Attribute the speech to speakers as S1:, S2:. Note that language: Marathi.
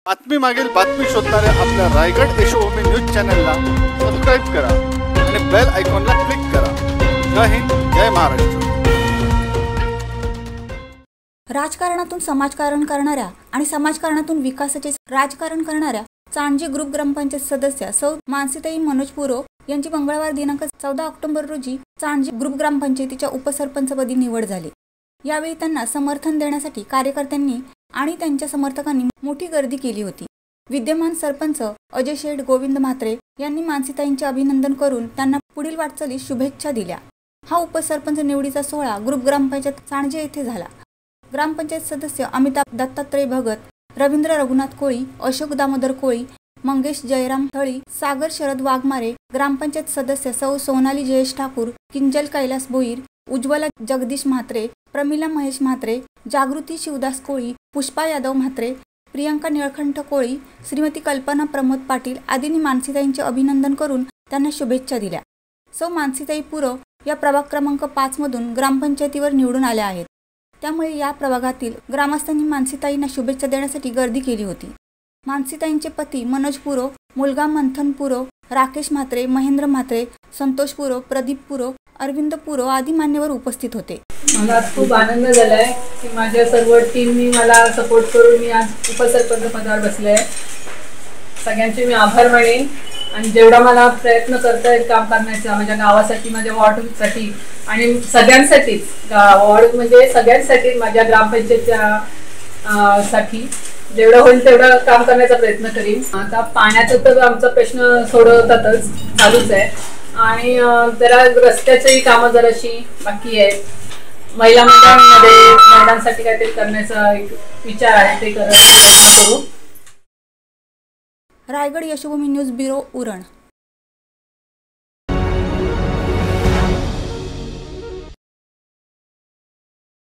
S1: बातमी मागील बातमी शोधणाऱ्या आपल्या रायगड यशोभूमी न्यूज चॅनलला सबस्क्राइब करा आणि बेल आयकॉनला क्लिक करा। जय हिंद, जय महाराष्ट्र।
S2: राजकारणातून समाजकारण करणाऱ्या आणि समाजकारणातून विकासाचे राजकारण करणाऱ्या चांडजे ग्रुप ग्रामपंचायत सदस्य सौ मानसीताई मनोज पुरो यांची मंगळवार दिनांक 14 ऑक्टोबर रोजी चांडजे ग्रुप ग्रामपंचायतीच्या उपसरपंचपदी निवड झाली। यावेळी त्यांना समर्थन देण्यासाठी कार्यकर्त्यांनी आणि त्यांच्या समर्थकांनी मोठी गर्दी केली होती। विद्यमान सरपंच अजय शेठ गोविंद म्हात्रे यांनी मानसीताईंचे अभिनंदन करून त्यांना पुढील वाटचालीस शुभेच्छा दिल्या। हा उपसरपंच निवडीचा सोहळा ग्रुप ग्रामपंचायत चांडजे येथे झाला। ग्रामपंचायत सदस्य अमिताभ दत्तात्रय भगत, रवींद्र रघुनाथ कोळी, अशोक दामोदर कोळी, मंगेश जयराम थळी, सागर शरद वाघमारे, ग्रामपंचायत सदस्य सौ सोनाली जयेश ठाकूर, किंजल कैलास भोईर, उज्ज्वला जगदीश म्हात्रे, प्रमिला महेश म्हात्रे, जागृती शिवदास कोळी, पुष्पा यादव म्हात्रे, प्रियंका निळकंठ कोळी, श्रीमती कल्पना प्रमोद पाटील आदींनी मानसीताईंचे अभिनंदन करून त्यांना शुभेच्छा दिल्या। सौ मानसीताई पुरो या प्रभाग क्रमांक 5 मधून ग्रामपंचायतीवर निवडून आल्या आहेत। त्यामुळे या प्रभागातील ग्रामस्थांनी मानसीताईंना शुभेच्छा देण्यासाठी गर्दी केली होती। मानसीताईंचे पती मनोज पुरो, मुलगा मंथन पुरो, राकेश म्हात्रे, महेंद्र म्हात्रे, संतोष पुरो, प्रदीप पुरो, अरविंद पुरो आदी मान्यवर उपस्थित होते।
S3: मला खूप आनंद झालाय की माझ्या सर्व टीमनी मला सपोर्ट करून मी आज उपसरपंच पदावर बसले आहे। सगळ्यांचे मी आभार मानेन आणि जेवढा मला प्रयत्न करता येईल काम करण्याचा माझ्या गावासाठी, माझ्या वॉर्डसाठी आणि सगळ्यांसाठीच, वॉर्ड म्हणजे सगळ्यांसाठी, माझ्या ग्रामपंचायतच्या साठी जेवढं होईल तेवढं काम करण्याचा प्रयत्न करीन। आता पाण्याचा तर आमचा प्रश्न सोडवतातच चालूच आहे आणि जरा रस्त्याचीही कामं जराशी बाकी आहेत। महिला मंडळांमध्ये महिलांसाठी काहीतरी करण्याचा एक विचार आहे, ते करू।
S2: Raigad Yashobhumi news bureau, Uran.